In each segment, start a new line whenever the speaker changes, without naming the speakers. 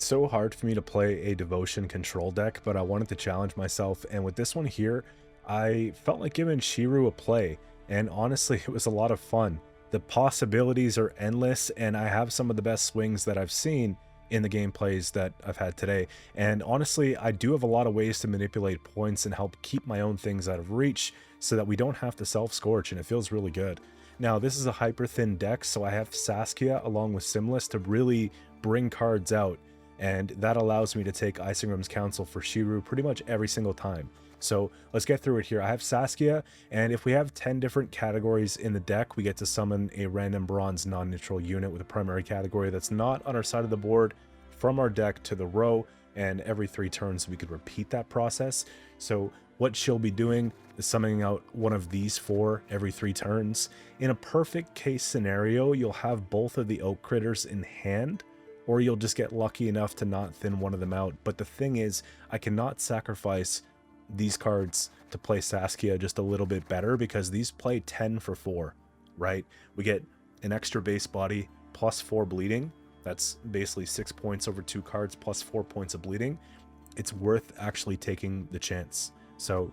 It's so hard for me to play a devotion control deck, but I wanted to challenge myself, and with this one here, I felt like giving Shiru a play, and honestly, it was a lot of fun. The possibilities are endless, and I have some of the best swings that I've seen in the gameplays that I've had today. And honestly, I do have a lot of ways to manipulate points and help keep my own things out of reach so that we don't have to self-scorch, and it feels really good. Now, this is a hyper thin deck, so I have Saskia along with Simlis to really bring cards out, and that allows me to take Isengrim's Counsel for Shiru pretty much every single time. So let's get through it here. I have Saskia, and if we have 10 different categories in the deck, we get to summon a random bronze non-neutral unit with a primary category that's not on our side of the board from our deck to the row, and every 3 turns we could repeat that process. So what she'll be doing is summoning out one of these 4 every 3 turns. In a perfect case scenario, you'll have both of the oak critters in hand, or you'll just get lucky enough to not thin one of them out. But the thing is, I cannot sacrifice these cards to play Saskia just a little bit better, because these play 10 for 4, right? We get an extra base body plus 4 bleeding. That's basically 6 points over 2 cards plus 4 points of bleeding. It's worth actually taking the chance. So,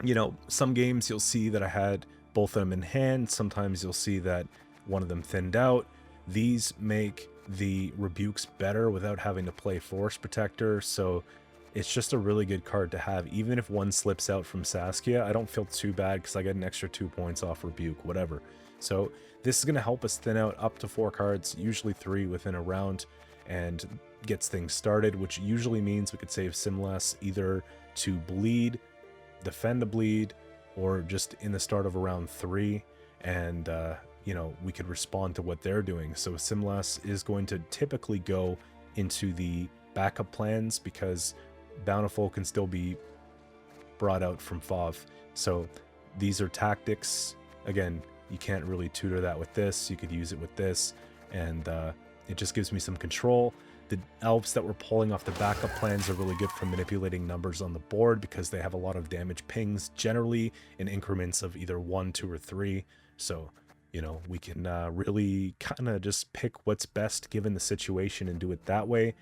you know, some games you'll see that I had both of them in hand. Sometimes you'll see that one of them thinned out. These make the rebukes better without having to play Force Protector, so it's just a really good card to have. Even if one slips out from Saskia, I don't feel too bad because I get an extra 2 points off rebuke, whatever. So this is going to help us thin out up to 4 cards, usually 3 within a round, and gets things started, which usually means we could save Simlas either to bleed, defend a bleed, or just in the start of a round 3, and you know, we could respond to what they're doing. So Simlas is going to typically go into the backup plans because Bountiful can still be brought out from Fav. So these are tactics. Again, you can't really tutor that with this. You could use it with this, and it just gives me some control. The elves that we're pulling off the backup plans are really good for manipulating numbers on the board because they have a lot of damage pings, generally in increments of either 1, 2, or 3. So, you know, we can really kind of just pick what's best given the situation and do it that way.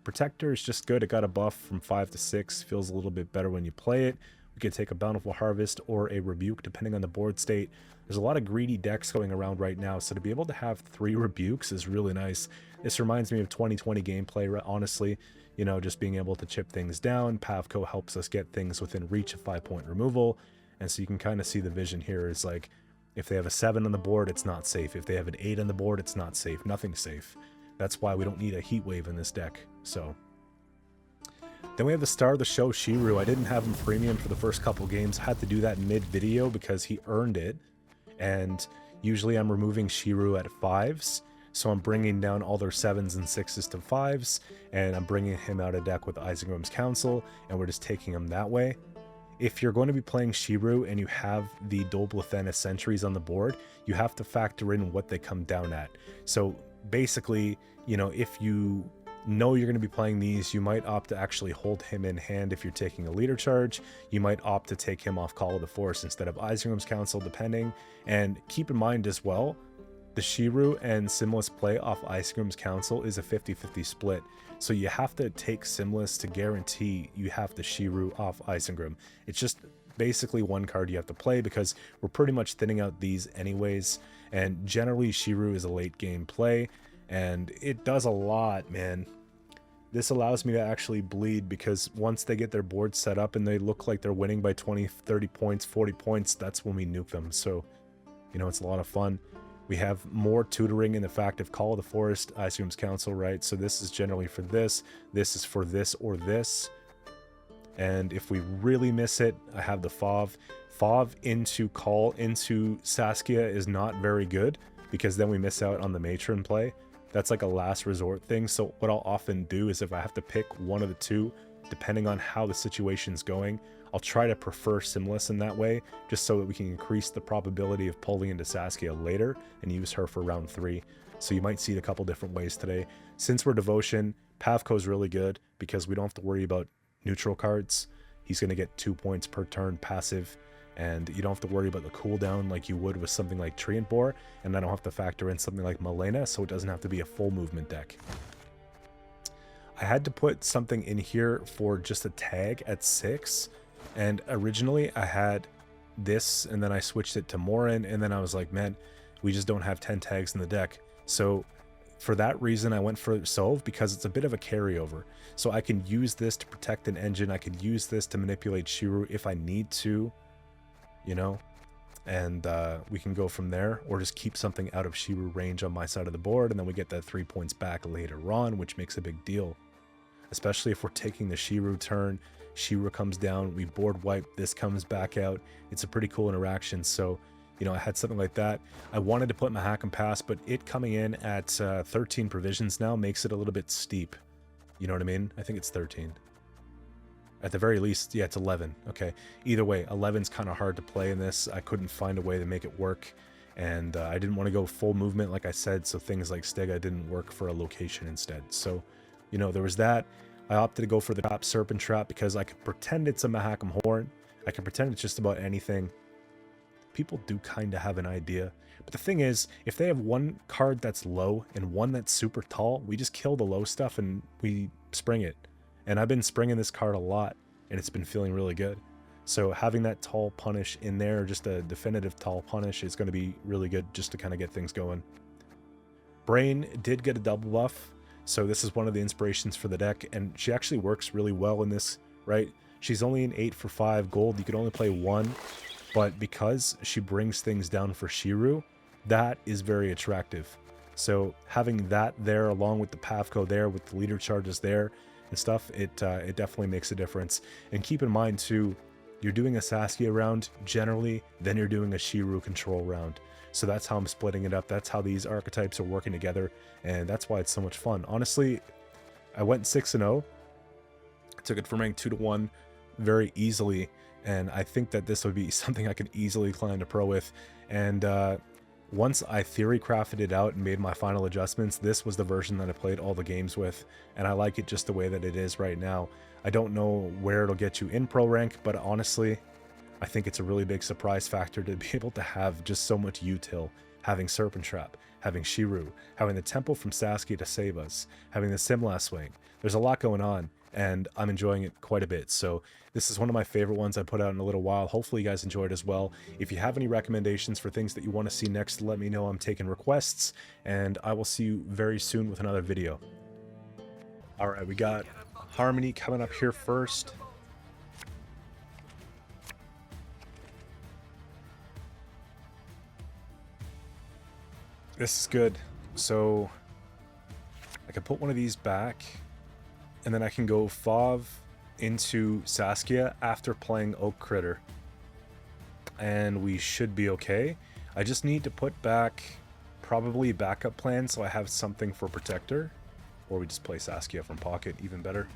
Protector is just good. It got a buff from 5 to 6. Feels a little bit better when you play it. We could take a Bountiful Harvest or a Rebuke depending on the board state. There's a lot of greedy decks going around right now, so to be able to have 3 Rebukes is really nice. This reminds me of 2020 gameplay, honestly. You know, just being able to chip things down. Pavko helps us get things within reach of 5-point removal, and so you can kind of see the vision here is like, if they have a 7 on the board, it's not safe. If they have an 8 on the board, it's not safe. Nothing's safe. That's why we don't need a Heat Wave in this deck. So then we have the star of the show, Shiru. I didn't have him premium for the first couple games. I had to do that mid-video because he earned it. And usually I'm removing Shiru at 5s. So I'm bringing down all their 7s and 6s to 5s. And I'm bringing him out of deck with Isengrim's Counsel. And we're just taking him that way. If you're going to be playing Shiru and you have the Doblathena Sentries on the board, you have to factor in what they come down at. So basically, you know, if you know you're going to be playing these, you might opt to actually hold him in hand if you're taking a leader charge. You might opt to take him off Call of the Force instead of Isengrim's Counsel, depending. And keep in mind as well, the Shiru and Simlis play off Isengrim's Counsel is a 50-50 split. So you have to take Simlis to guarantee you have the Shiru off Isengrim. It's just basically one card you have to play because we're pretty much thinning out these anyways. And generally Shiru is a late game play, and it does a lot, man. This allows me to actually bleed because once they get their board set up and they look like they're winning by 20, 30 points, 40 points, that's when we nuke them. So, you know, it's a lot of fun. We have more tutoring in the fact of Call of the Forest, Isengrim's Counsel, right? So this is generally for this. This is for this or this. And if we really miss it, I have the Fav. Fav into Call into Saskia is not very good because then we miss out on the Matron play. That's like a last resort thing. So what I'll often do is if I have to pick one of the two, depending on how the situation's going, I'll try to prefer Simlis in that way, just so that we can increase the probability of pulling into Saskia later and use her for round 3. So you might see it a couple different ways today. Since we're Devotion, Pavko's really good because we don't have to worry about neutral cards. He's going to get 2 points per turn passive, and you don't have to worry about the cooldown like you would with something like Treant Boar, and I don't have to factor in something like Malena, so it doesn't have to be a full movement deck. I had to put something in here for just a tag at 6, and originally I had this, and then I switched it to Morin, and then I was like, man, we just don't have 10 tags in the deck. So for that reason, I went for Sov, because it's a bit of a carryover. So I can use this to protect an engine, I can use this to manipulate Shiru if I need to, you know, and we can go from there, or just keep something out of Shiru range on my side of the board, and then we get that 3 points back later on, which makes a big deal. Especially if we're taking the Shiru turn, Shiru comes down, we board wipe, this comes back out. It's a pretty cool interaction. So, you know, I had something like that. I wanted to put Mahakam pass, but it coming in at 13 provisions now makes it a little bit steep. You know what I mean? I think it's 13. At the very least, yeah, it's 11. Okay. Either way, 11's kind of hard to play in this. I couldn't find a way to make it work. And I didn't want to go full movement, like I said, so things like Stega didn't work for a location instead. So, you know, there was that. I opted to go for the top Serpent Trap because I could pretend it's a Mahakam Horn. I can pretend it's just about anything. People do kind of have an idea. But the thing is, if they have one card that's low and one that's super tall, we just kill the low stuff and we spring it. And I've been springing this card a lot, and it's been feeling really good. So having that tall punish in there, just a definitive tall punish, is going to be really good just to kind of get things going. Brain did get a double buff, so this is one of the inspirations for the deck, and she actually works really well in this, right? She's only an 8 for 5 gold. You can only play 1, but because she brings things down for Shiru, that is very attractive. So having that there, along with the Pavko there, with the leader charges there and stuff, it definitely makes a difference. And keep in mind too, you're doing a Saskia round generally, then you're doing a Shiru control round. So that's how I'm splitting it up. That's how these archetypes are working together, and that's why it's so much fun. Honestly, I went 6-0. I took it from rank 2 to 1 very easily, and I think that this would be something I could easily climb to pro with. And once I theory crafted it out and made my final adjustments, this was the version that I played all the games with, and I like it just the way that it is right now. I don't know where it'll get you in pro rank, but honestly, I think it's a really big surprise factor to be able to have just so much util, having Serpent Trap, having Shiru, having the Temple from Saskia to save us, having the Simla swing. There's a lot going on, and I'm enjoying it quite a bit. So this is one of my favorite ones I put out in a little while. Hopefully you guys enjoyed as well. If you have any recommendations for things that you want to see next, let me know. I'm taking requests, and I will see you very soon with another video. All right, we got Harmony coming up here first. This is good. So I can put one of these back, and then I can go Fav into Saskia after playing Oak Critter, and we should be okay. I just need to put back probably backup plan so I have something for Protector, or we just play Saskia from pocket, even better.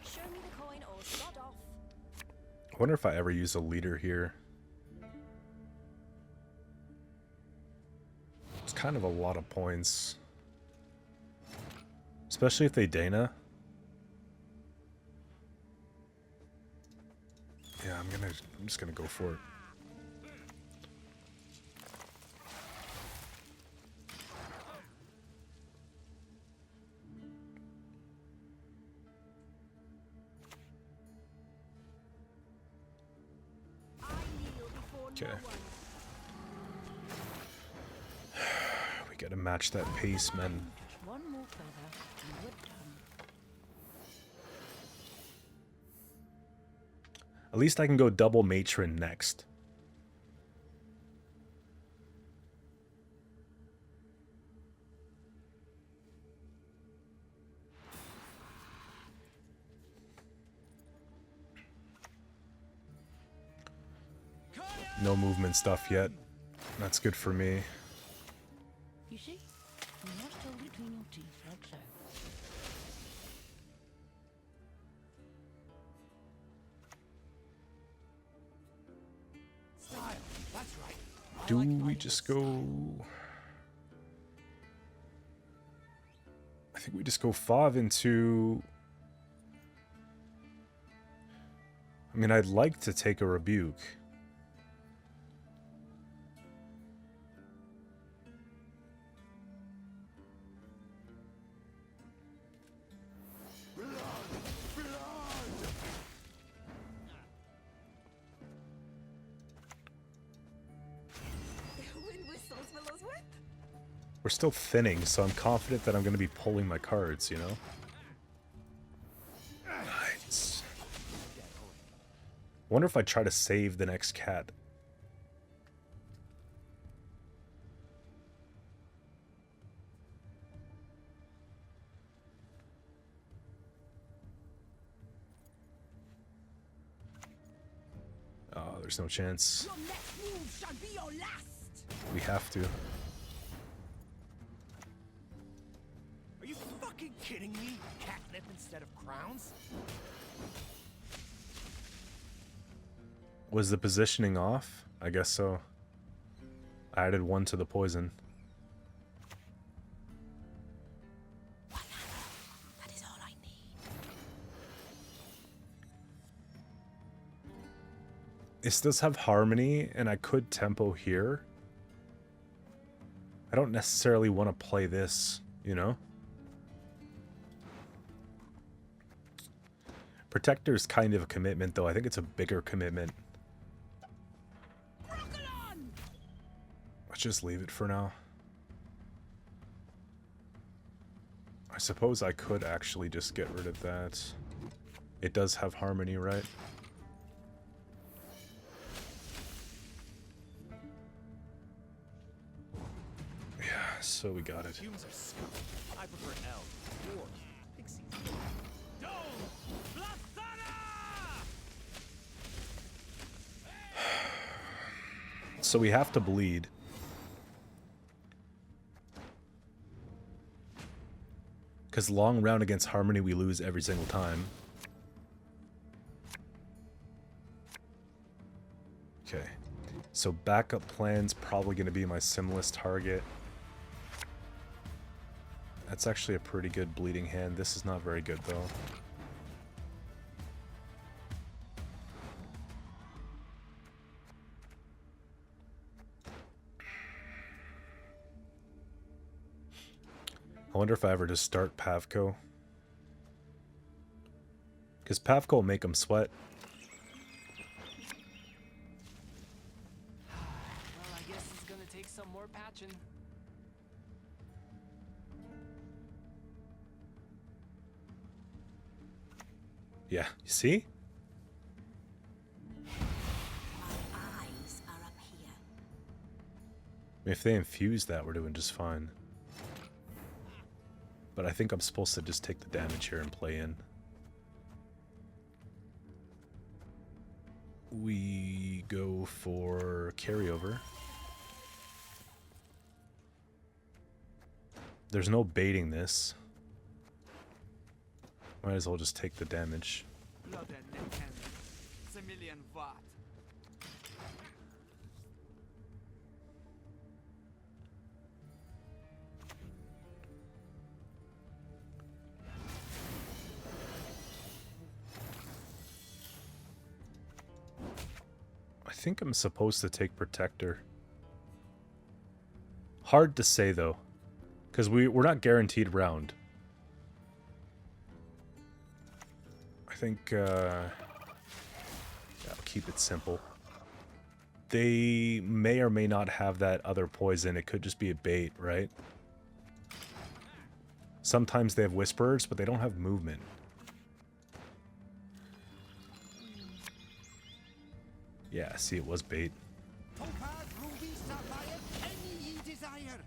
Show me the coin or sod off.
I wonder if I ever use a leader here. It's kind of a lot of points, especially if they Dana. Yeah, I'm just gonna go for it. Okay. We gotta match that pace, man.
One more feather and we're done.
At least I can go double matron next. No movement stuff yet. That's good for me.
You see? You must hold it between your teeth like so.
Style, that's right.
Do we just go... I think we just go Fav into... I mean, I'd like to take a Rebuke. We're still thinning, so I'm confident that I'm going to be pulling my cards, you know? Nice. Wonder if I try to save the next cat. Oh, there's no chance.
Your next move shall be your last.
We have to.
Are you fucking kidding me? Catnip instead of crowns?
Was the positioning off? I guess so. I added 1 to the poison.
That is all I need.
This does have harmony, and I could tempo here. I don't necessarily want to play this, you know? Protector is kind of a commitment, though. I think it's a bigger commitment. Let's just leave it for now. I suppose I could actually just get rid of that. It does have harmony, right? Yeah, so we got it.
Humans are scum. I prefer elves, dwarves, pixies.
So we have to bleed. Because long round against harmony we lose every single time. Okay. So backup plan's probably going to be my simless target. That's actually a pretty good bleeding hand. This is not very good though. I wonder if I ever just start Pavko. Because Pavko will make him sweat.
Well, I guess it's gonna take some more patching.
Yeah, you see?
My eyes are up here.
If they infuse that, we're doing just fine. But I think I'm supposed to just take the damage here and play in. We go for carryover. There's no baiting this. Might as well just take the damage.
Blood and neck hand. It's a million watt.
I think I'm supposed to take Protector. Hard to say though, because we're not guaranteed round. I think I'll keep it simple. They may or may not have that other poison. It could just be a bait, right? Sometimes they have Whisperers, but they don't have movement. Yeah, see, it was bait.
Topaz, ruby, sapphire, any ye desire.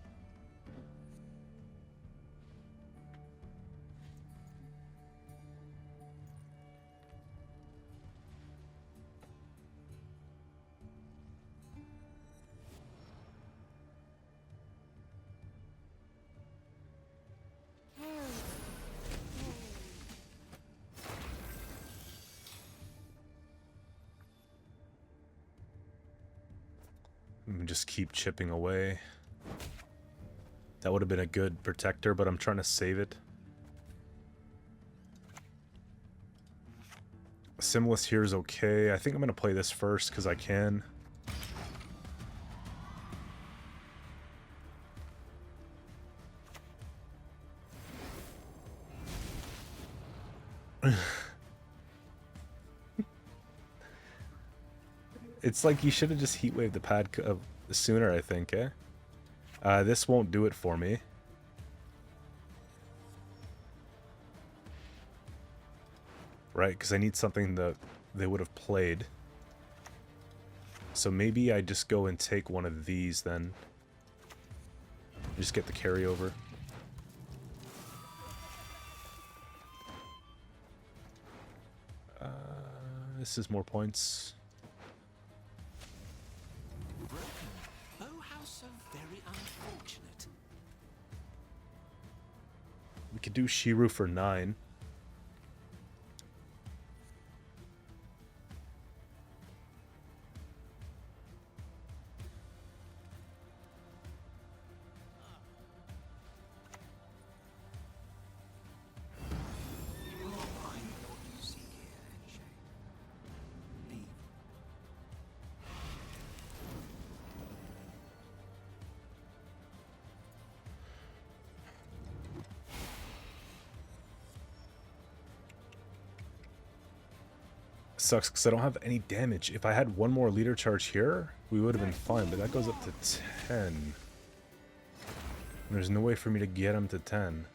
And just keep chipping away. That would have been a good Protector, but I'm trying to save it. Simless here is okay. I think I'm going to play this first because I can. It's like you should have just heatwaved the pad sooner, I think, eh? This won't do it for me. Right, because I need something that they would have played. So maybe I just go and take one of these then. Just get the carryover. This is more points.
Oh, how so very unfortunate.
We could do Shiru for 9. Sucks because I don't have any damage. If I had one more leader charge here, we would have been fine, but that goes up to 10. And there's no way for me to get him to 10.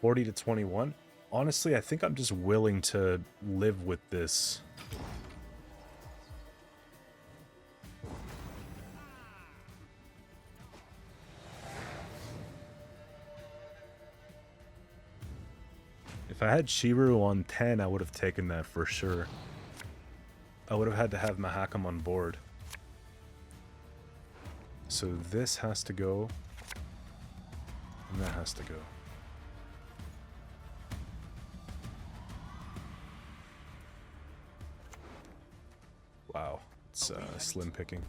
40 to 21. Honestly, I think I'm just willing to live with this. If I had Shiru on 10, I would have taken that for sure. I would have had to have Mahakam on board. So this has to go. And that has to go. Wow. It's slim picking.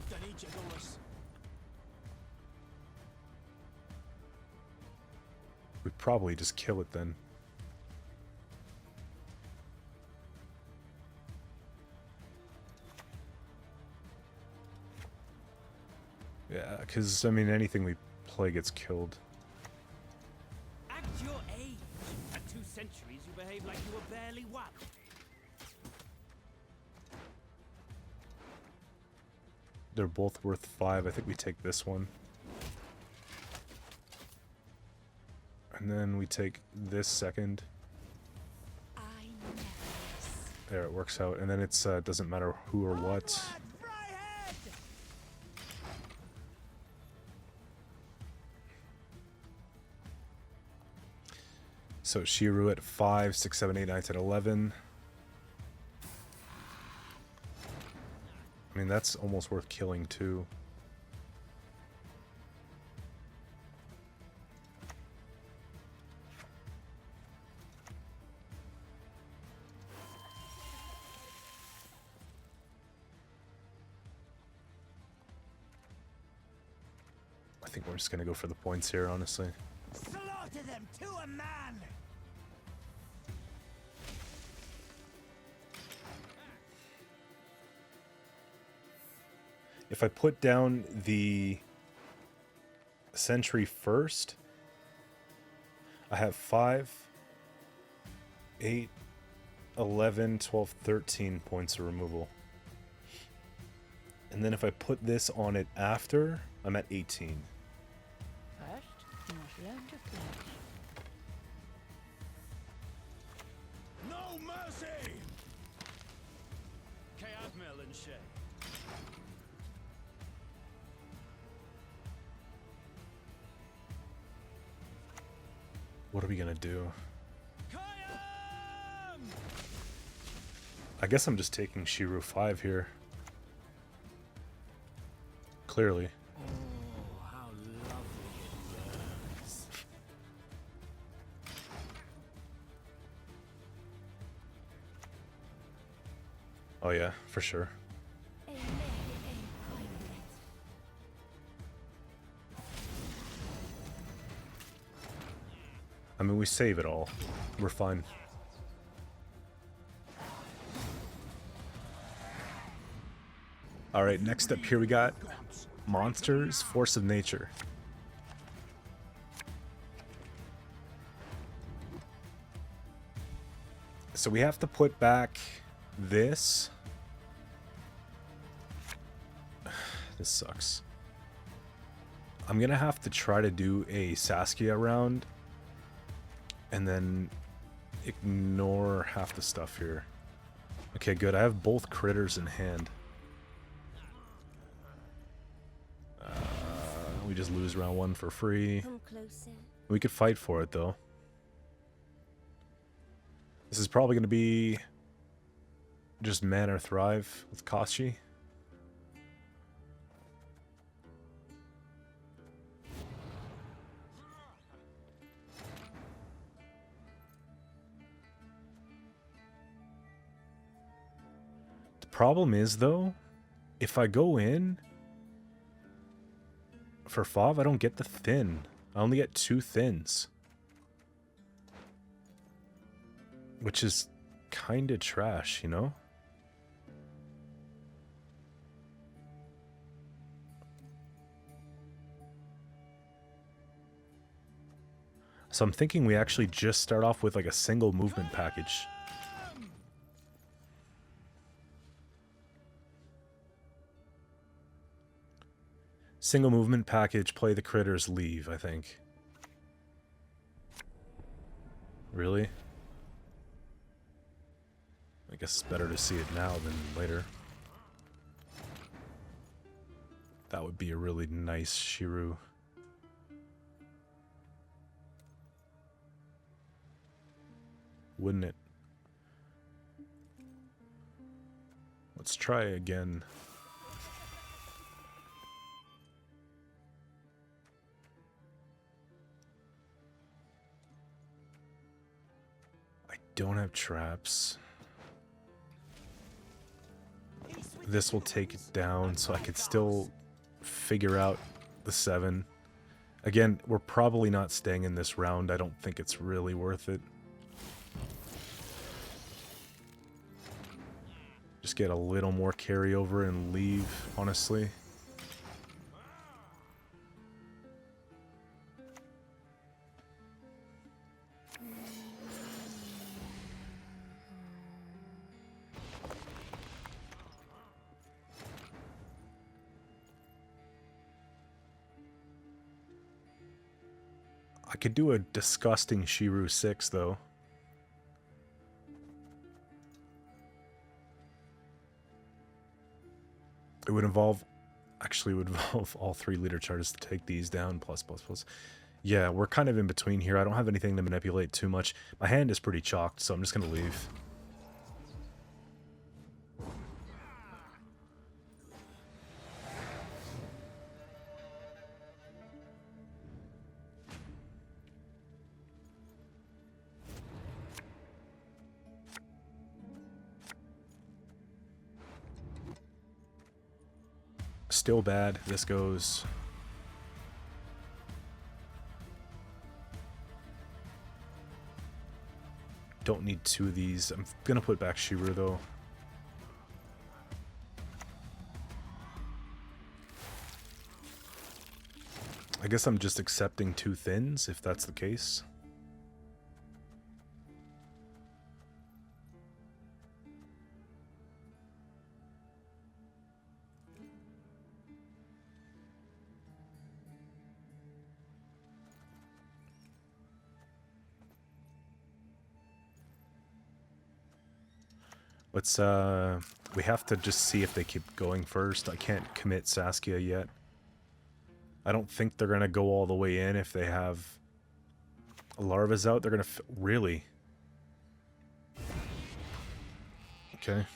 We'd probably just kill it then. Yeah, because, I mean, anything we play gets killed.
At your age, at 2 centuries, you behave like you were barely one.
They're both worth 5. I think we take this one. And then we take this second.
I never miss.
There, it works out. And then it's doesn't matter who or what. So Shiru at 5, 6, 7, 8, 9, 10, 11. I mean, that's almost worth killing too. I think we're just gonna go for the points here, honestly.
Slaughter them to a man!
If I put down the sentry first, I have 5, 8, 11, 12, 13 points of removal. And then if I put this on it after, I'm at 18.
First, you must learn to flinch.
No mercy! Admiral and Shay.
What are we gonna do? I guess I'm just taking Shiru 5 here. Clearly.
Oh, how lovely it burns.
Oh yeah, for sure. I mean, we save it all. We're fine. Alright, next up here we got Monsters, Force of Nature. So we have to put back this. This sucks. I'm gonna have to try to do a Saskia round and then ignore half the stuff here. Okay, good. I have both critters in hand. We just lose round 1 for free.
Come closer.
We could fight for it, though. This is probably going to be just Man or Thrive with Kashi. The problem is, though, if I go in for Fav, I don't get the thin. I only get 2 thins. Which is kind of trash, you know? So I'm thinking we actually just start off with like a single movement package. Single movement package, play the critters, leave, I think. Really? I guess it's better to see it now than later. That would be a really nice Shiru. Wouldn't it? Let's try again. I don't have traps. This will take it down, so I could still figure out the 7. Again, we're probably not staying in this round. I don't think it's really worth it. Just get a little more carryover and leave, honestly. I could do a disgusting Shiru 6, though. It would involve... Actually, it would involve all 3 leader charges to take these down. Plus. Yeah, we're kind of in between here. I don't have anything to manipulate too much. My hand is pretty chalked, so I'm just going to leave. Still bad. This goes. Don't need 2 of these. I'm gonna put back Shiru though. I guess I'm just accepting 2 thins if that's the case. Let's, we have to just see if they keep going first. I can't commit Saskia yet. I don't think they're going to go all the way in if they have larvas out. They're going to... Really? Okay.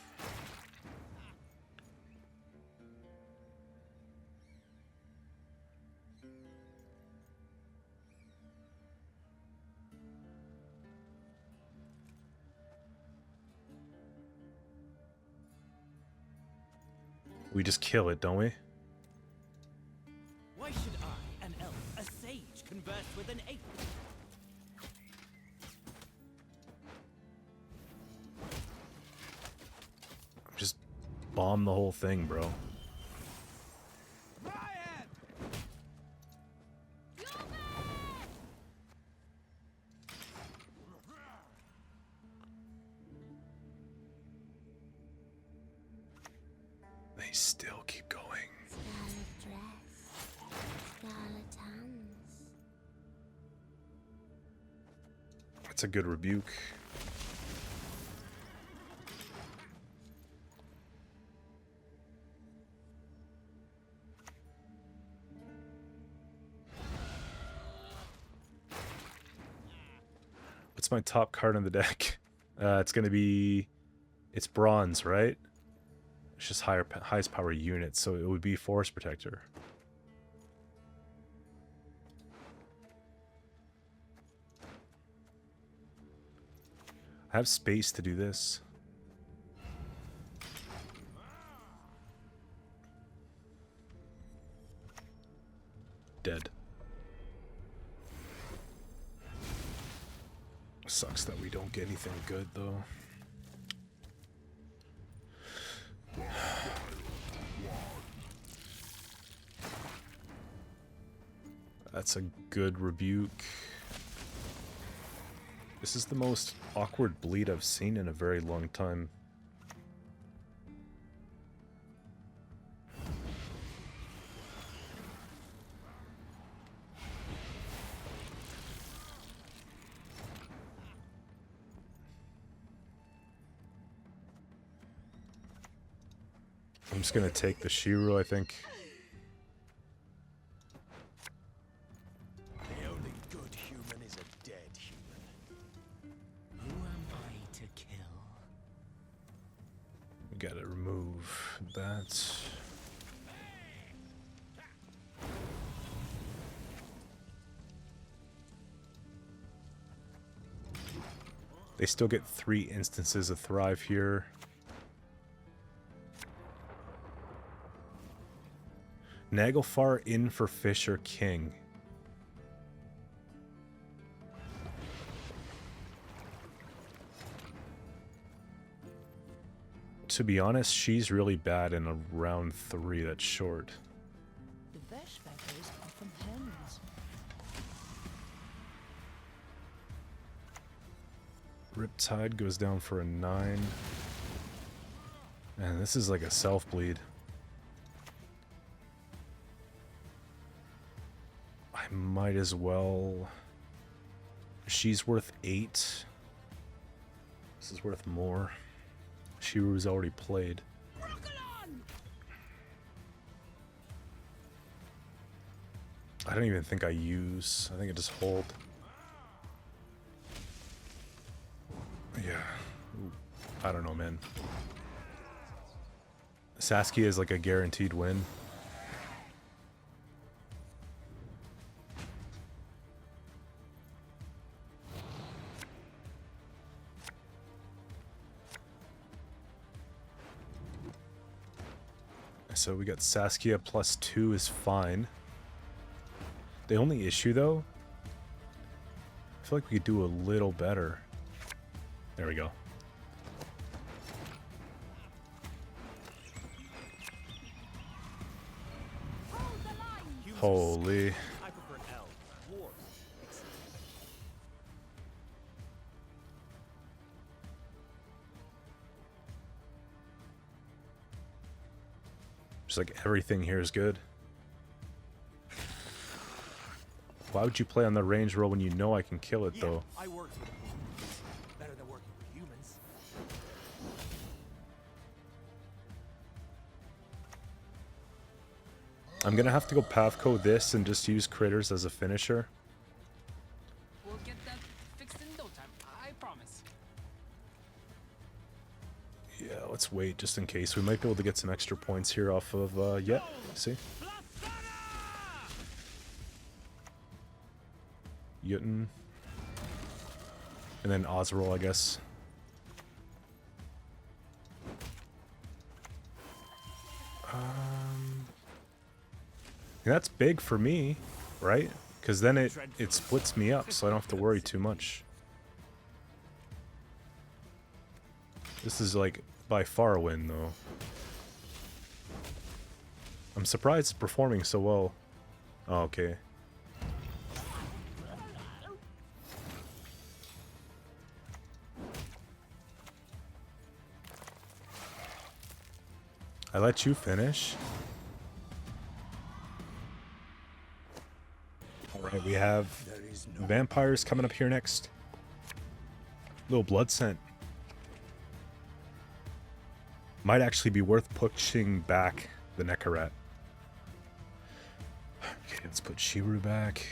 We just kill it, don't we?
Why should I, an elf, a sage, converse with an ape?
Just bomb the whole thing, bro. They still keep going.
Scarlet dress, scarlet
That's a good rebuke. What's my top card on the deck? It's gonna be... It's bronze, right? It's just highest power unit, so it would be Forest Protector. I have space to do this. Dead. Sucks that we don't get anything good, though. That's a good rebuke. This is the most awkward bleed I've seen in a very long time. I'm just gonna take the Shiro, I think.
The only good human is a dead human. Who am I to kill?
We gotta remove that. They still get 3 instances of Thrive here. Naglfar in for Fisher King. To be honest, she's really bad in a round 3 that's short.
The best feathers are from hens.
Riptide goes down for a 9. Man, this is like a self-bleed. I might as well... She's worth 8. This is worth more. Shiru's already played. I don't even think I use. I think I just hold. Yeah. Ooh. I don't know, man. Saskia is like a guaranteed win. So we got Saskia plus 2 is fine. The only issue though, I feel like we could do a little better. There we go. Holy.
Hyperthin. Boar.
Just like everything here is good. Why would you play on the range roll when you know I can kill it though?
I worked with humans. Better than working with humans.
I'm gonna have to go Pavco this and just use critters as a finisher.
We'll get that fixed in no time, I promise.
Yeah, let's wait just in case. We might be able to get some extra points here off of, yeah, see? Jotun. And then Ozrol, I guess. That's big for me, right? Because then it splits me up, so I don't have to worry too much. This is like by far a win, though. I'm surprised it's performing so well. Oh, okay. I let you finish. Alright, we have vampires coming up here next. Little blood scent. Might actually be worth pushing back the Nekarat. Okay, let's put Shiru back.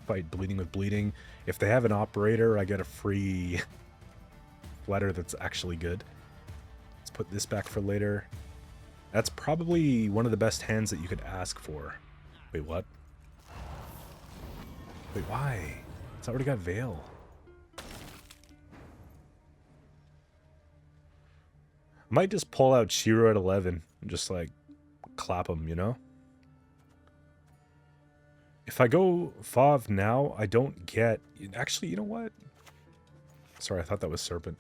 Fight bleeding with bleeding. If they have an operator, I get a free letter that's actually good. Let's put this back for later. That's probably one of the best hands that you could ask for. Wait, what? Wait, why? It's already got Veil. Might just pull out Shiro at 11 and just like clap him, you know? If I go Fav now, I don't get... Actually, you know what? Sorry, I thought that was Serpent.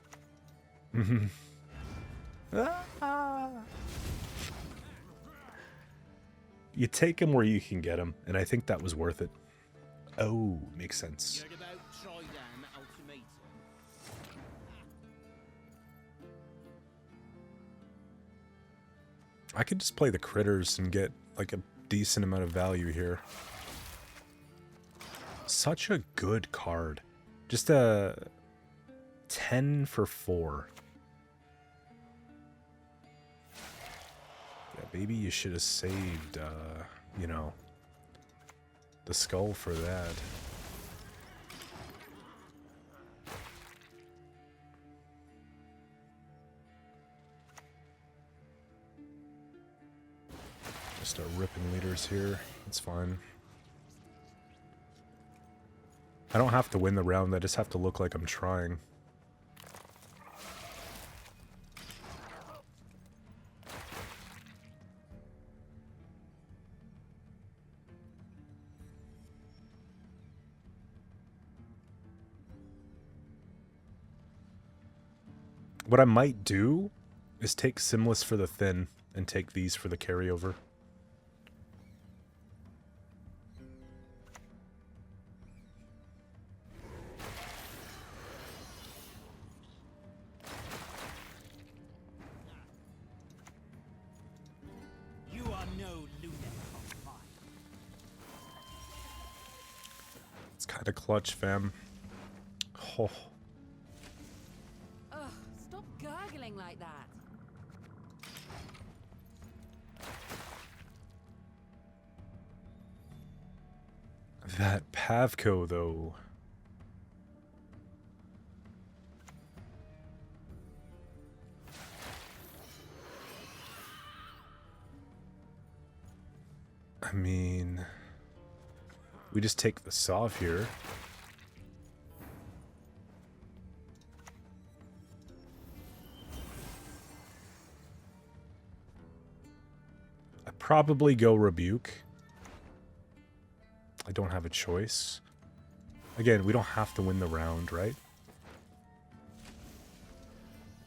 You take him where you can get him, and I think that was worth it. Oh, makes sense. I could just play the critters and get like a decent amount of value here. Such a good card. Just a 10 for 4. Yeah, maybe you should have saved, you know, the skull for that. Start ripping leaders here. That's fine. I don't have to win the round, I just have to look like I'm trying. What I might do is take Simless for the thin and take these for the carryover. Kind of clutch, fam. Oh.
Ugh, stop gurgling like that.
That Pavko, though. I mean... We just take the Sov here. I probably go Rebuke. I don't have a choice. Again, we don't have to win the round, right?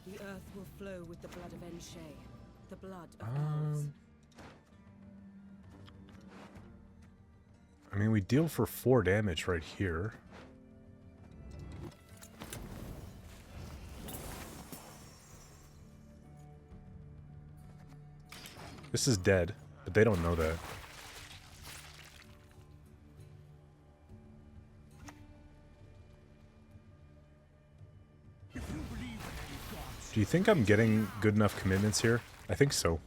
The earth will flow with the blood of Enshe, the blood of elves.
I mean, we deal for 4 damage right here. This is dead, but they don't know that. Do you think I'm getting good enough commitments here? I think so.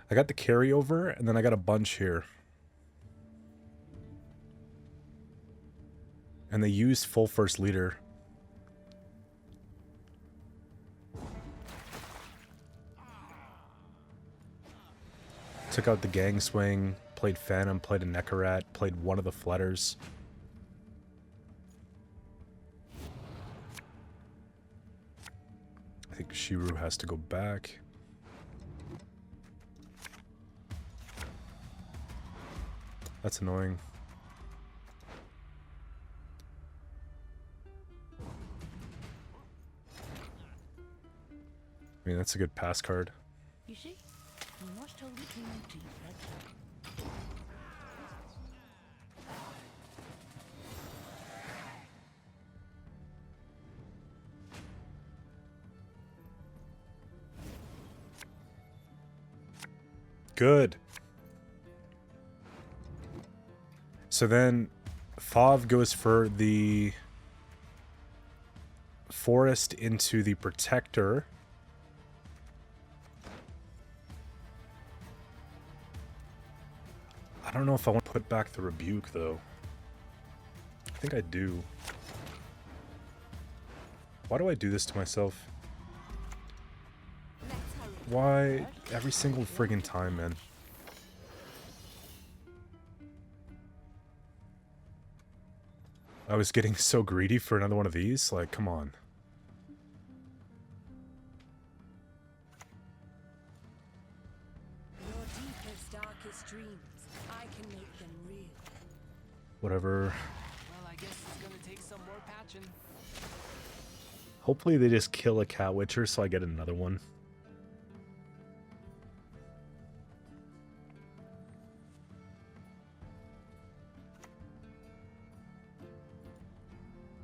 I got the carryover, and then I got a bunch here. And they used full first leader. Took out the gang swing, played Phantom, played a Nekarat, played one of the Fletters. I think Shiru has to go back. That's annoying. I mean, that's a good pass card.
You see? You must hold it between your teeth, that's all.
Good. So then Fav goes for the forest into the protector. I don't know if I want to put back the rebuke though. I think I do. Why do I do this to myself? Why every single friggin' time, man? I was getting so greedy for another one of these. Like, come on.
Your deepest, darkest dreams, I can make them real.
Whatever.
Well, I guess it's gonna take some more patching.
Hopefully they just kill a cat witcher so I get another one.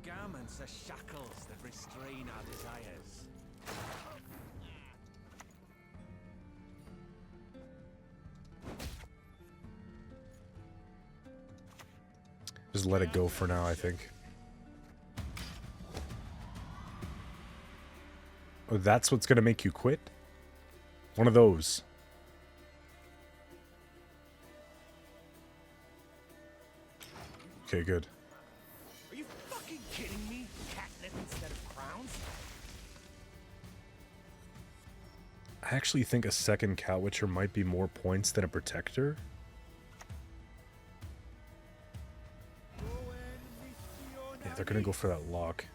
Garments are shackles that restrain our desires.
Just let it go for now, I think. Oh, that's what's gonna make you quit? One of those. Okay, good.
Are you fucking kidding me? Catnip instead of crowns?
I actually think a second cat witcher might be more points than a protector. Yeah, they're gonna go for that lock.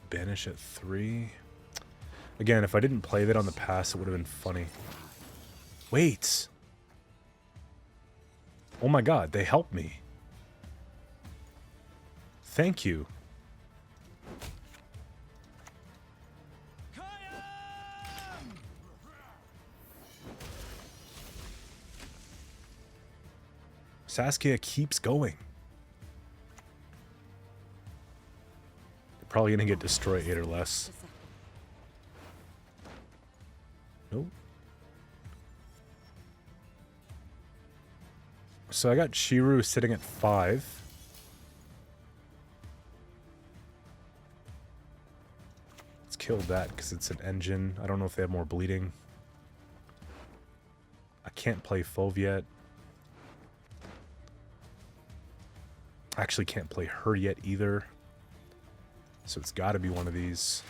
Banish at 3. Again, if I didn't play that on the pass, it would have been funny. Wait! Oh my god, they helped me. Thank you. Saskia keeps going. They're probably gonna get destroyed 8 or less. Nope. So I got Shiru sitting at 5. Let's kill that because it's an engine. I don't know if they have more bleeding. I can't play Fove yet. I actually can't play her yet either. So it's got to be one of these.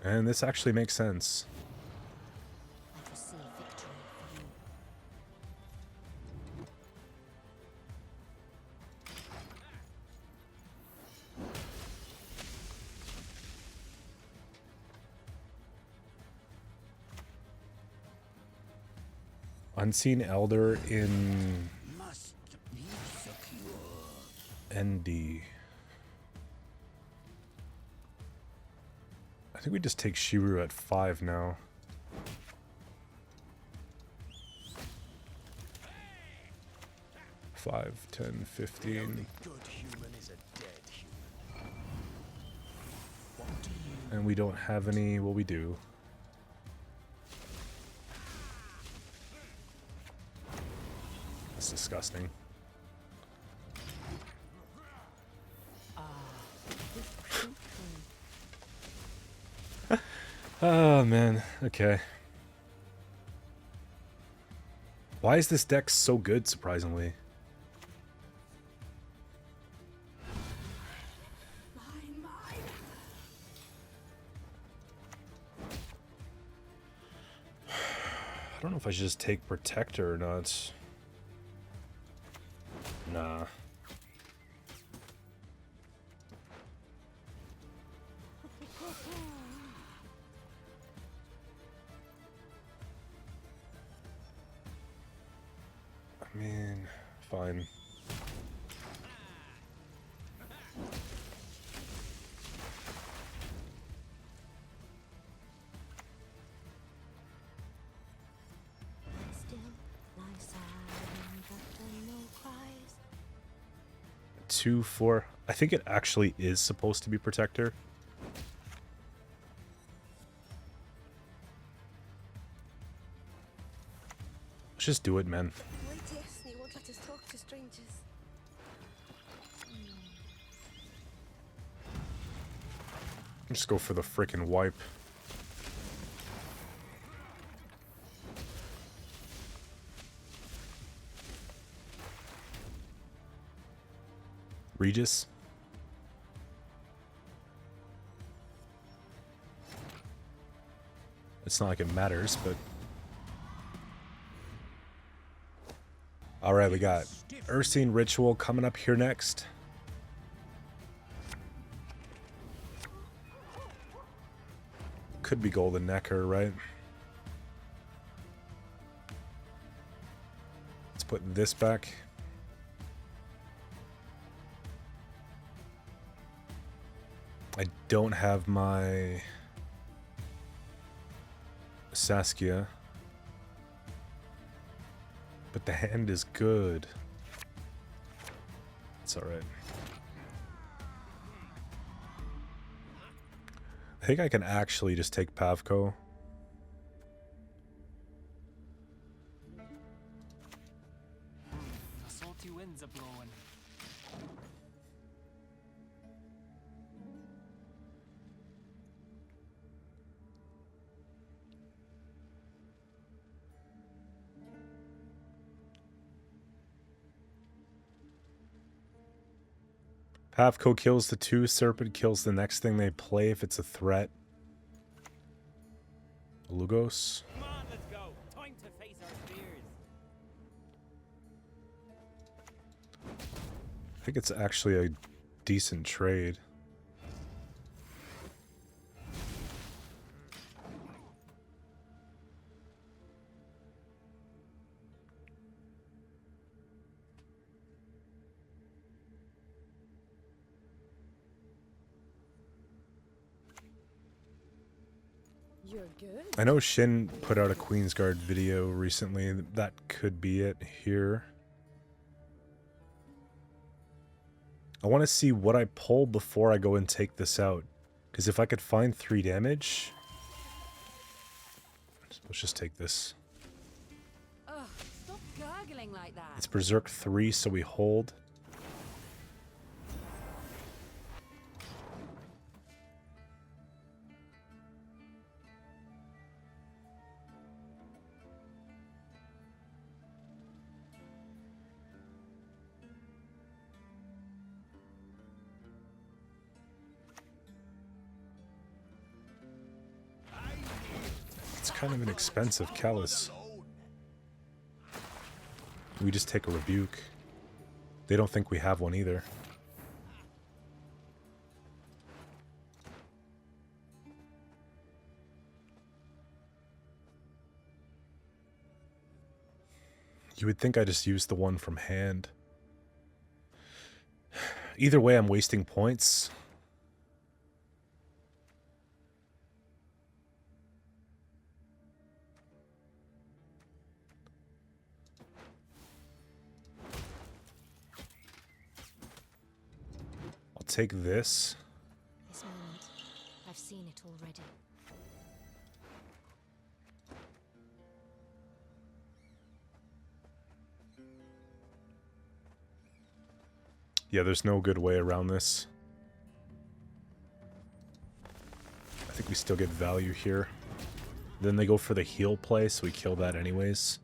And this actually makes sense.
I foresee victory for you.
Unseen Elder in
Must be secure.
ND. I think we just take Shiru at 5 now. Five, 10, 15.
Good human is a dead human. What do you
And we don't have any. Well, we do. That's disgusting. Oh, man. Okay. Why is this deck so good, surprisingly? I don't know if I should just take Protector or not. Nah. I mean, fine.
Still lie silent after no cries.
2, 4. I think it actually is supposed to be Protector. just do it, man.
Wait, yes, you won't let us talk to strangers.
Just go for the frickin' wipe. Regis? It's not like it matters, but... Alright, we got Ursine Ritual coming up here next. Could be Golden Necker, right? Let's put this back. I don't have my Saskia, but the hand is good. It's alright. I think I can actually just take Pavko.
The salty winds are blowing.
Pavko kills the 2, Serpent kills the next thing they play if it's a threat. Lugos.
Come on, let's go. Time to face our fears.
I think it's actually a decent trade.
You're good.
I know Shin put out a Queensguard video recently. That could be it here. I want to see what I pull before I go and take this out. Because if I could find 3 damage... Let's just take this.
Ugh, stop gargling like that.
It's Berserk 3, so we hold. Kind of an expensive callus. We just take a rebuke. They don't think we have one either. You would think I just used the one from hand. Either way, I'm wasting points. Take this.
This moment, I've seen it already.
Yeah, there's no good way around this. I think we still get value here. Then they go for the heal play, so we kill that anyways.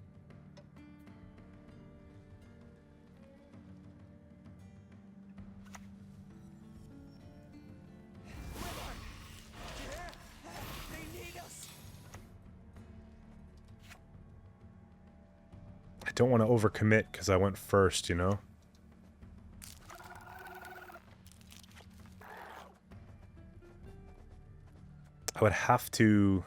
I don't want to overcommit because I went first, you know? I would have to...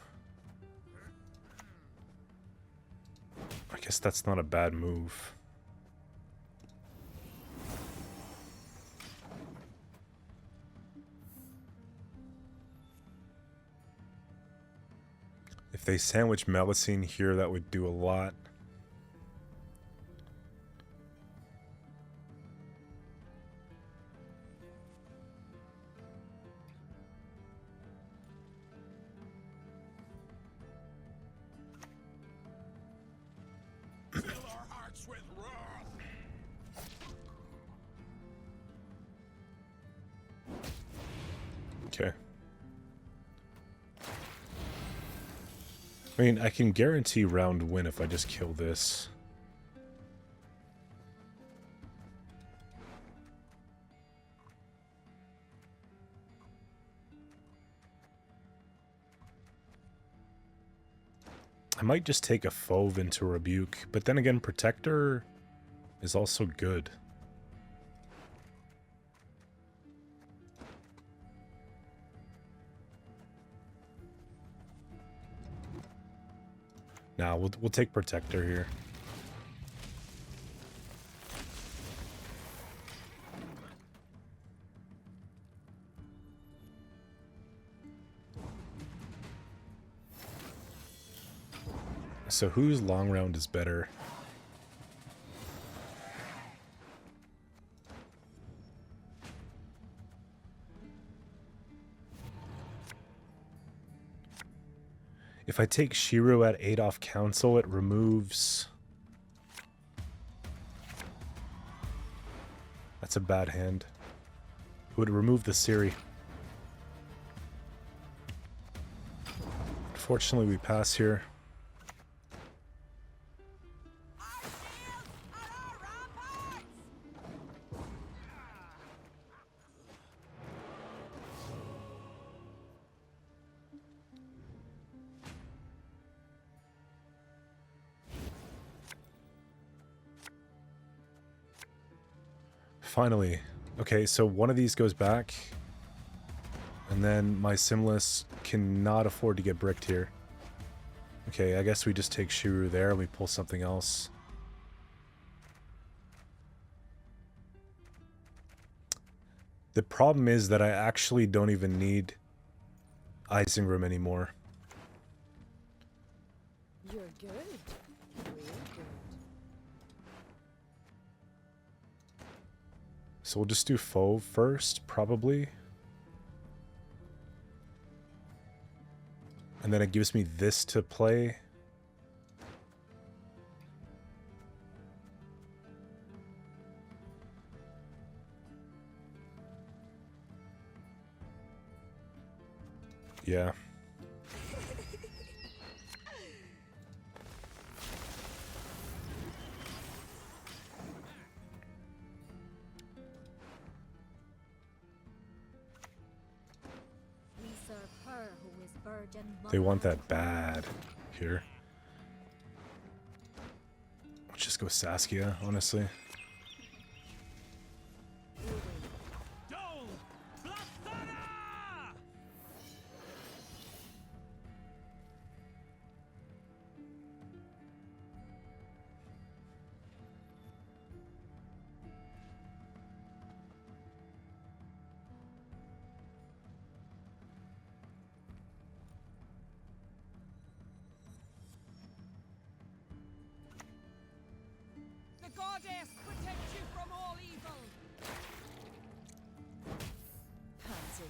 I guess that's not a bad move. If they sandwich Melusine here, that would do a lot.
with wrath.
Okay. I mean, I can guarantee round win if I just kill this. I might just take a Fauve into Rebuke, but then again, Protector is also good. Nah, we'll take Protector here. So whose long round is better? If I take Shiro at 8 off council, it removes... That's a bad hand. It would remove the Ciri. Unfortunately, we pass here. Finally. Okay, so one of these goes back. And then my Simless cannot afford to get bricked here. Okay, I guess we just take Shiro there and we pull something else. The problem is that I actually don't even need Isengrim anymore.
You're good. Real good.
So we'll just do Fauve first, probably. And then it gives me this to play. Yeah.
We serve her who is virgin
They want
mother.
that bad here. Let's just go Saskia, honestly.
Dole! Bloodthunner!
The goddess protect you from all evil.
Pansy.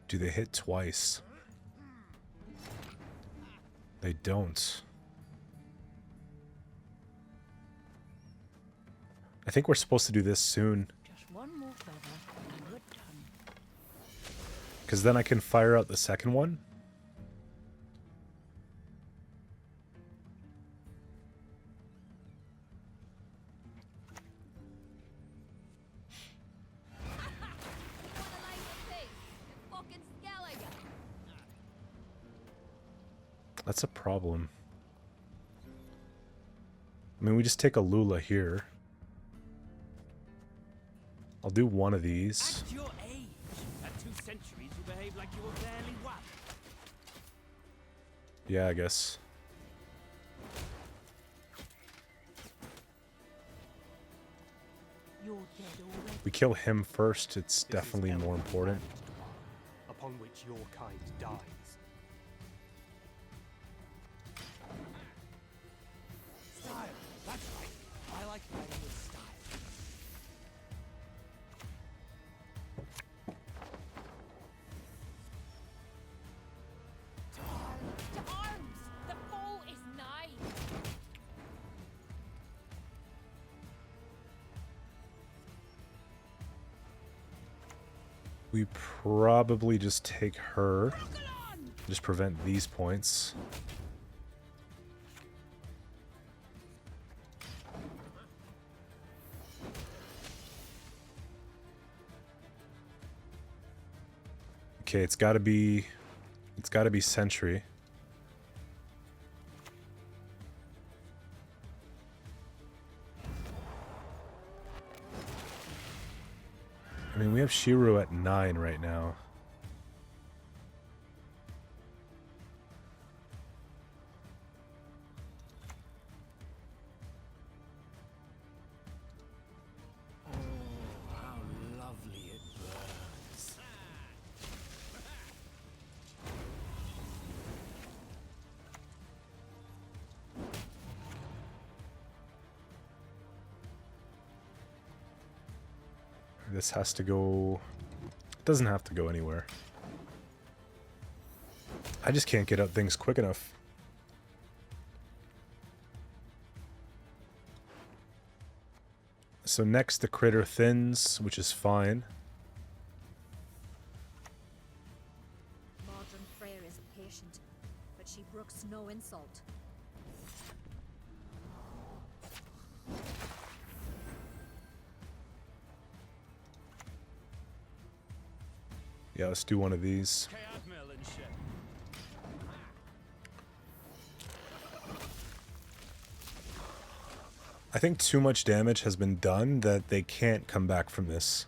Do they hit twice? They don't. I think we're supposed to do this soon,
Just one more feather and we're done.
because then I can fire out the second one.
Fucking Skellige.
That's a problem. I mean, we just take a Lula here. I'll do one of these.
At your age, at 2 centuries, you behave like you were barely one.
Yeah, I guess.
You're dead already.
We kill him first, it's
This is
definitely more
Ellen's
important.
land, upon which your kind dies.
Style, that's right. I like playing with style.
To arms! The foe is
We probably just take her. Just prevent these points. Okay, it's gotta be sentry. I mean, we have Shiru at 9 right now.
Oh, how lovely it burns.
This has to go... It doesn't have to go anywhere. I just can't get up things quick enough. So next the critter thins, which is fine.
Modern Freyr is patient, but she brooks no insult.
Yeah, let's do one of these.
Scoia'tael and shit.
I think too much damage has been done that they can't come back from this.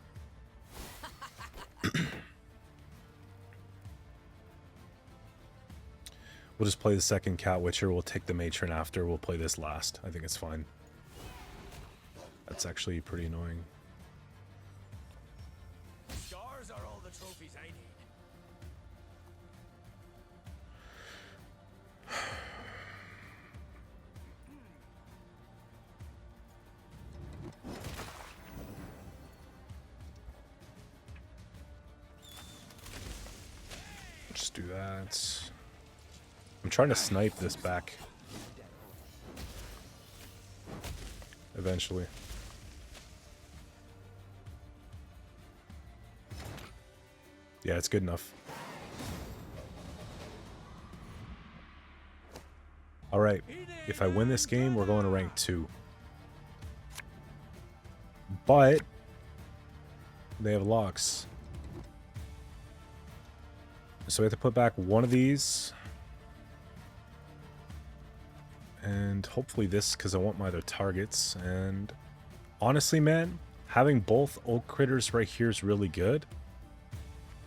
We'll just play the second Cat Witcher, we'll take the Matron after, we'll play this last. I think it's fine. That's actually pretty annoying.
Scars are all the trophies I need.
Just do that. I'm trying to snipe this back. Eventually. Yeah, it's good enough. Alright, if I win this game, we're going to rank 2. But they have locks. So we have to put back one of these. And hopefully this, because I want my other targets. And honestly, man, having both oak critters right here is really good.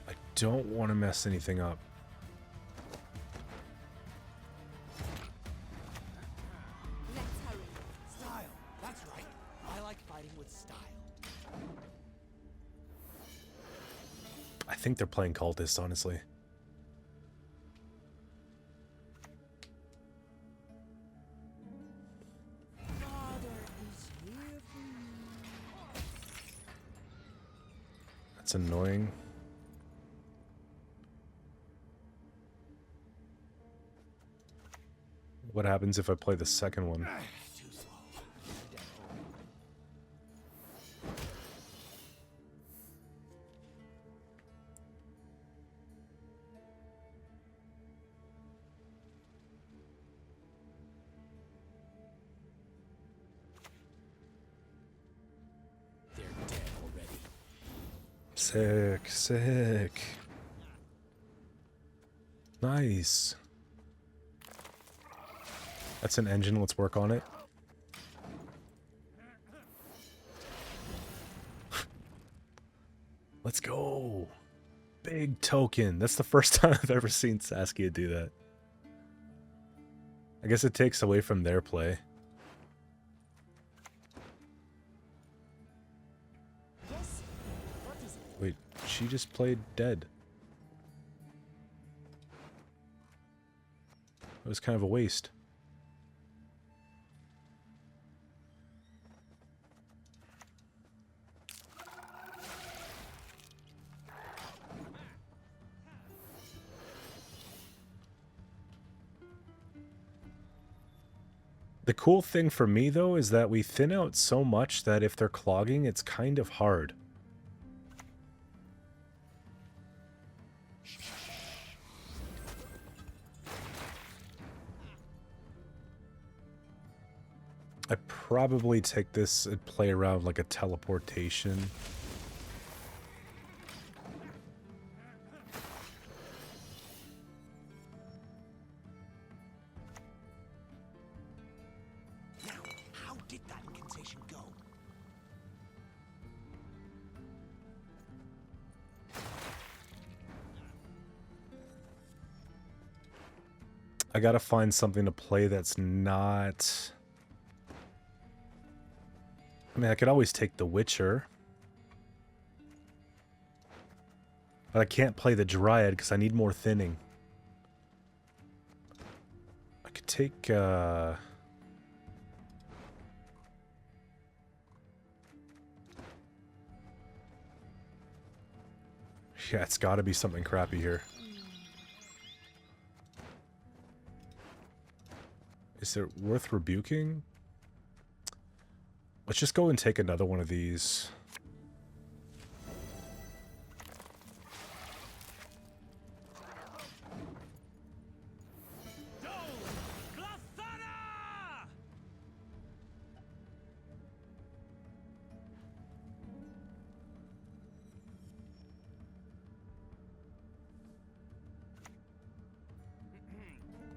I don't want to mess anything up.
Let's hurry.
Style. That's right. I like fighting with style.
I think they're playing cultist, honestly. That's annoying. What happens if I play the second one?
Too slow.
They're dead already.
Sick, sick. Nice. That's an engine, let's work on it. Let's go. Big token. That's the first time I've ever seen Saskia do that. I guess it takes away from their play.
Yes. What is it?
Wait, she just played dead. It was kind of a waste. The cool thing for me, though, is that we thin out so much that if they're clogging, it's kind of hard. I probably take this and play around like a teleportation.
Now, how did that incantation go?
I gotta find something to play that's not... I mean, I could always take The Witcher. But I can't play the Dryad because I need more thinning. I could take, yeah, it's gotta be something crappy here. Is it worth rebuking? Let's just go and take another one of these.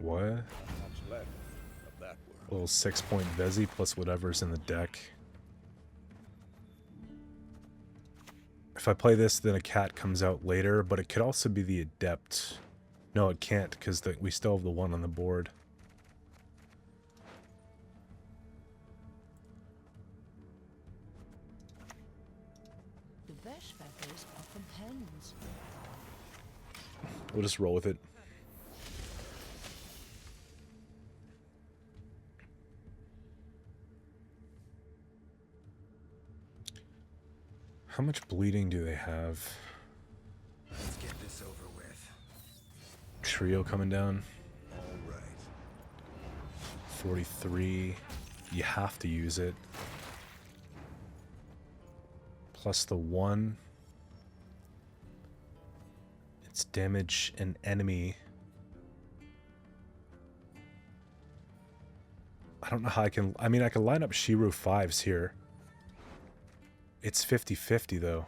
What? A little 6-point Vezi plus whatever's in the deck. If I play this, then a cat comes out later, but it could also be the Adept. No, it can't, because we still have the one on the board.
The best feathers are from hens.
We'll just roll with it. How much bleeding do they have?
Let's get this over with.
Trio coming down.
All right.
43. You have to use it. Plus the 1. It's damage an enemy. I don't know how I can... I mean, I can line up Shiru 5s here. It's 50-50 though.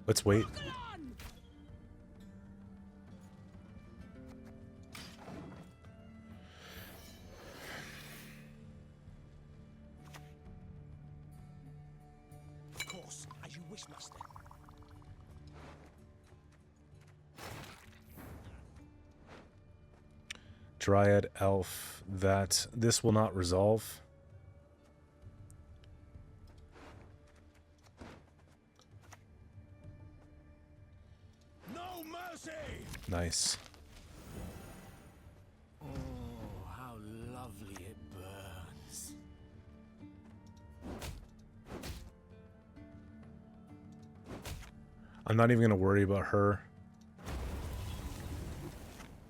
Let's wait.
Of course, as you wish, master.
Dryad, Elf, that. This will not resolve.
No mercy!
Nice.
Oh, how lovely it burns.
I'm not even going to worry about her.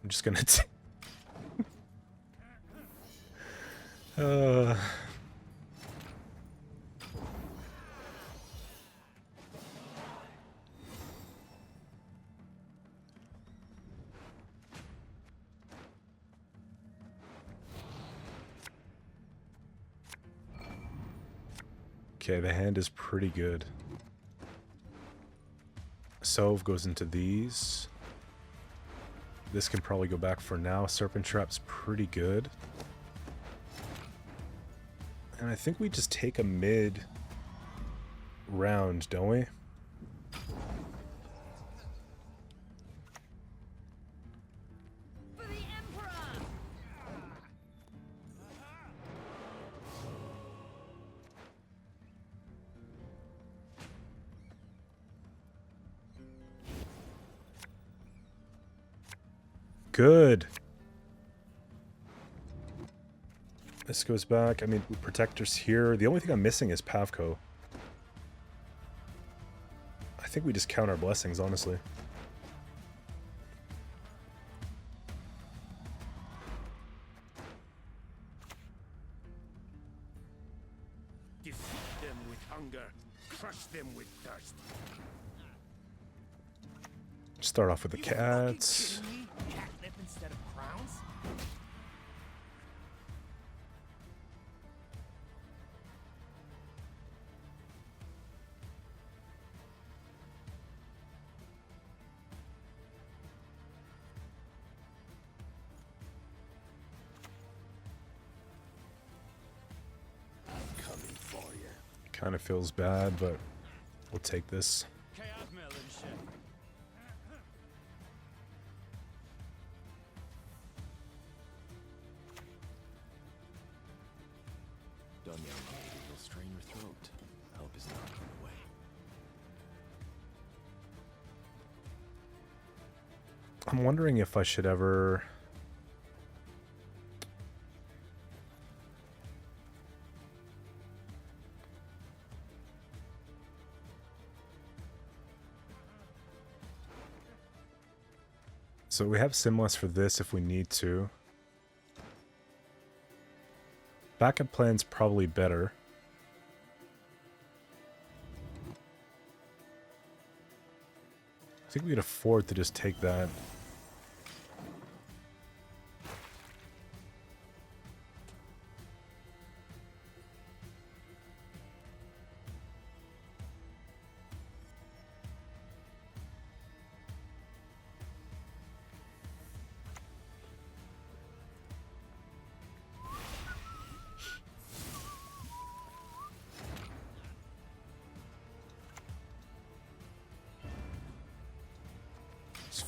I'm just going to... Okay, the hand is pretty good. Sove goes into these. This can probably go back for now. Serpent Trap's pretty good. And I think we just take a mid round, don't we?
For the Emperor!
Good. This goes back. I mean, Protector's here. The only thing I'm missing is Pavko. I think we just count our blessings, honestly.
Defeat them with hunger. crush them with dust.
Start off with the
You fucking
cats.
kidding me? Catnip instead of crowns?
Kind of feels bad, but we'll take this.
Done, young lady. You'll strain your throat. Help is not on the way.
I'm wondering if I should ever... So we have Simless for this if we need to. Backup plan's probably better. I think we could afford to just take that.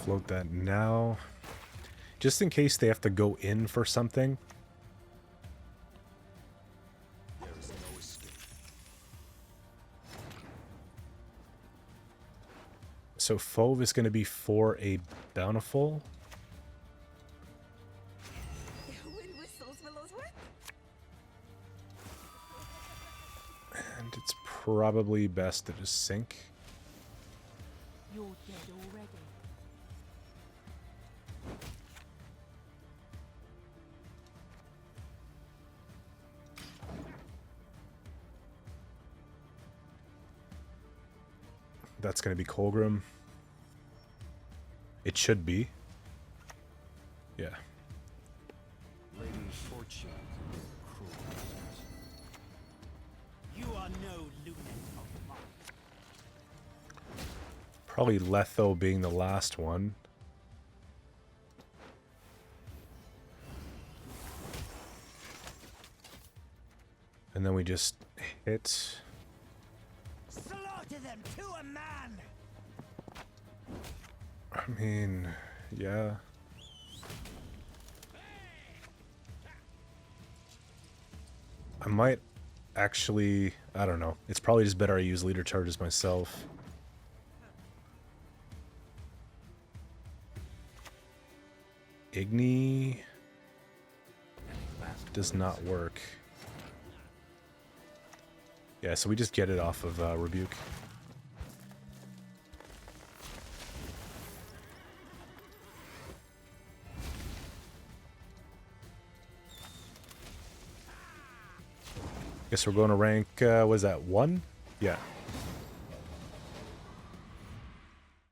Float that now. Just in case they have to go in for something.
There is no escape.
So Fauve is going to be for a Bountiful.
Wind whistles, Willow's whip.
And it's probably best to just sink.
You're dead already.
That's going to be Colgrim. It should be. Yeah.
Lady Fortune, cruel bastards.
You are no lunatic of mine.
Probably Letho being the last one. And then we just hit.
Slaughter them to a man!
I mean, yeah. I might actually, I don't know. It's probably just better I use leader charges myself. Igni does not work. Yeah, so we just get it off of Rebuke. Guess we're going to rank, what is that, 1? Yeah.